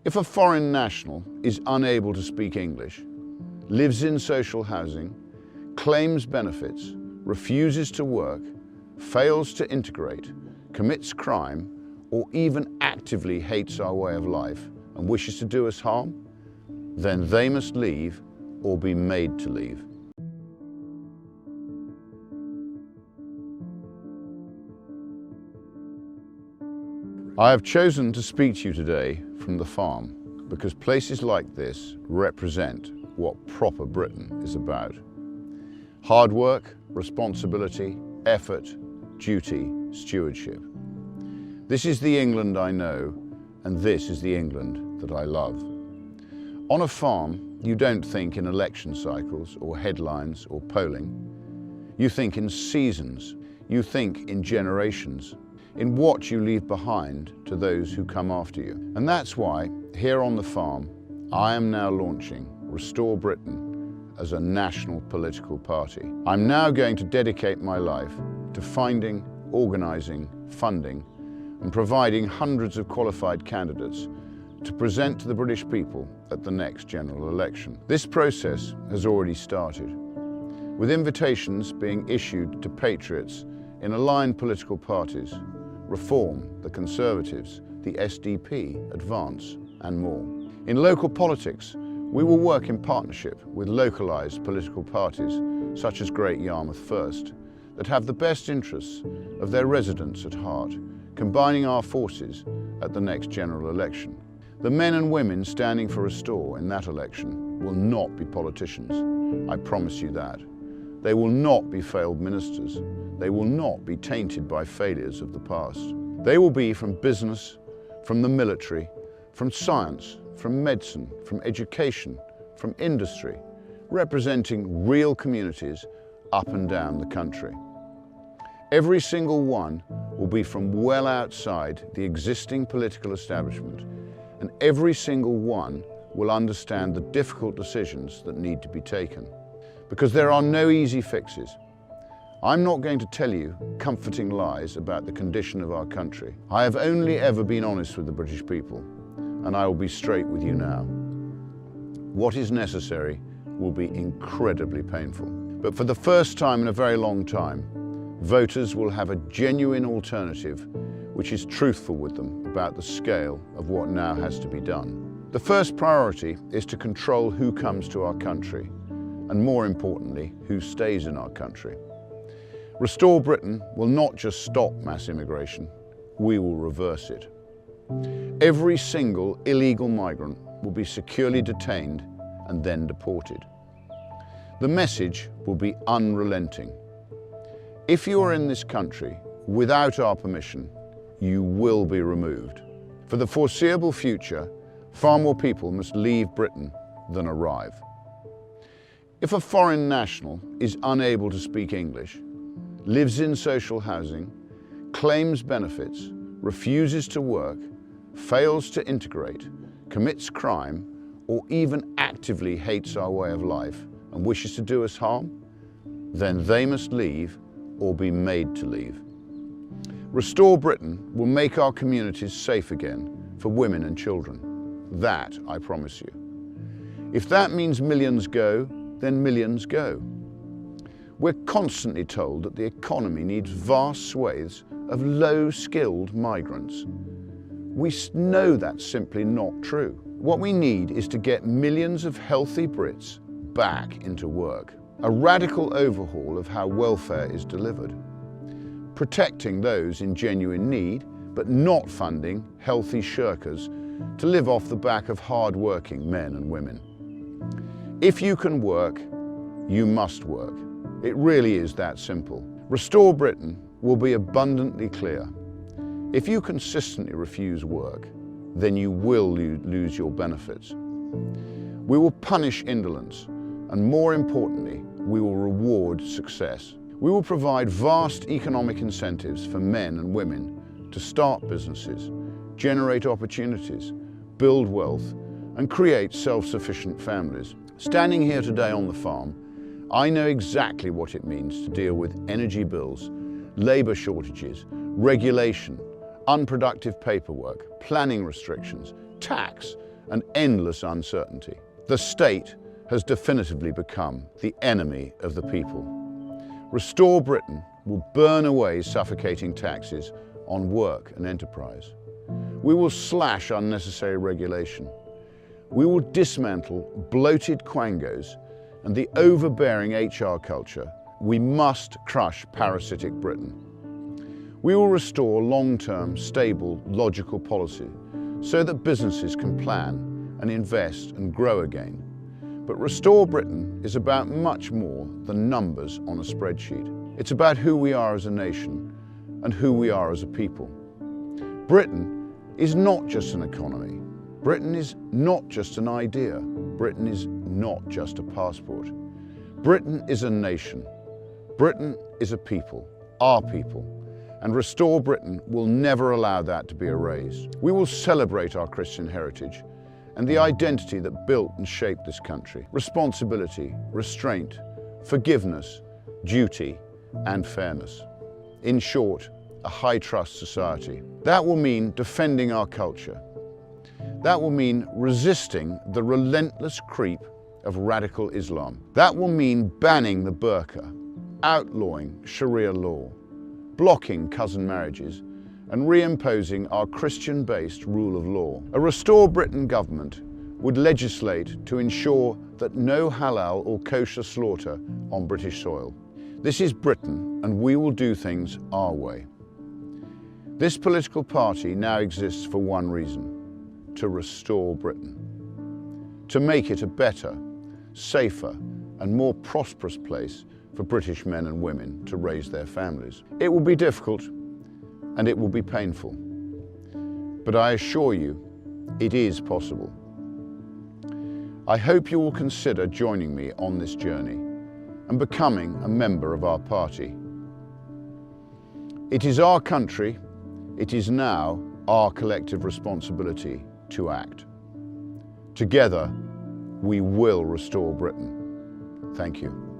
If a foreign national is unable to speak English, lives in social housing, claims benefits, refuses to work, fails to integrate, commits crime, or even actively hates our way of life and wishes to do us harm, then they must leave or be made to leave. I have chosen to speak to you today from the farm because places like this represent what proper Britain is about. Hard work, responsibility, effort, duty, stewardship. This is the England I know, and this is the England that I love. On a farm, you don't think in election cycles or headlines or polling. You think in seasons. You think in generations, in what you leave behind to those who come after you. And that's why, here on the farm, I am now launching Restore Britain as a national political party. I'm now going to dedicate my life to finding, organising, funding, and providing hundreds of qualified candidates to present to the British people at the next general election. This process has already started, with invitations being issued to patriots in aligned political parties, Reform, the Conservatives, the SDP, Advance, and more. In local politics, we will work in partnership with localised political parties, such as Great Yarmouth First, that have the best interests of their residents at heart, combining our forces at the next general election. The men and women standing for Restore in that election will not be politicians, I promise you that. They will not be failed ministers. They will not be tainted by failures of the past. They will be from business, from the military, from science, from medicine, from education, from industry, representing real communities up and down the country. Every single one will be from well outside the existing political establishment, and every single one will understand the difficult decisions that need to be taken. Because there are no easy fixes. I'm not going to tell you comforting lies about the condition of our country. I have only ever been honest with the British people, and I will be straight with you now. What is necessary will be incredibly painful. But for the first time in a very long time, voters will have a genuine alternative which is truthful with them about the scale of what now has to be done. The first priority is to control who comes to our country, and more importantly, who stays in our country. Restore Britain will not just stop mass immigration, we will reverse it. Every single illegal migrant will be securely detained and then deported. The message will be unrelenting. If you are in this country without our permission, you will be removed. For the foreseeable future, far more people must leave Britain than arrive. If a foreign national is unable to speak English, lives in social housing, claims benefits, refuses to work, fails to integrate, commits crime, or even actively hates our way of life and wishes to do us harm, then they must leave or be made to leave. Restore Britain will make our communities safe again for women and children. That I promise you. If that means millions go, then millions go. We're constantly told that the economy needs vast swathes of low-skilled migrants. We know that's simply not true. What we need is to get millions of healthy Brits back into work. A radical overhaul of how welfare is delivered. Protecting those in genuine need, but not funding healthy shirkers to live off the back of hard-working men and women. If you can work, you must work. It really is that simple. Restore Britain will be abundantly clear. If you consistently refuse work, then you will lose your benefits. We will punish indolence, and more importantly, we will reward success. We will provide vast economic incentives for men and women to start businesses, generate opportunities, build wealth, and create self-sufficient families. Standing here today on the farm, I know exactly what it means to deal with energy bills, labour shortages, regulation, unproductive paperwork, planning restrictions, tax, and endless uncertainty. The state has definitively become the enemy of the people. Restore Britain will burn away suffocating taxes on work and enterprise. We will slash unnecessary regulation. We will dismantle bloated quangos and the overbearing HR culture. We must crush parasitic Britain. We will restore long-term, stable, logical policy so that businesses can plan and invest and grow again. But Restore Britain is about much more than numbers on a spreadsheet. It's about who we are as a nation and who we are as a people. Britain is not just an economy. Britain is not just an idea. Britain is not just a passport. Britain is a nation. Britain is a people, our people. And Restore Britain will never allow that to be erased. We will celebrate our Christian heritage and the identity that built and shaped this country. Responsibility, restraint, forgiveness, duty, and fairness. In short, a high-trust society. That will mean defending our culture. That will mean resisting the relentless creep of radical Islam. That will mean banning the Burka, outlawing Sharia law, blocking cousin marriages, and reimposing our Christian-based rule of law. A Restore Britain government would legislate to ensure that no halal or kosher slaughter on British soil. This is Britain, and we will do things our way. This political party now exists for one reason: to restore Britain, to make it a better, safer, and more prosperous place for British men and women to raise their families. It will be difficult and it will be painful, but I assure you, it is possible. I hope you will consider joining me on this journey and becoming a member of our party. It is our country, it is now our collective responsibility to act. Together, we will restore Britain. Thank you.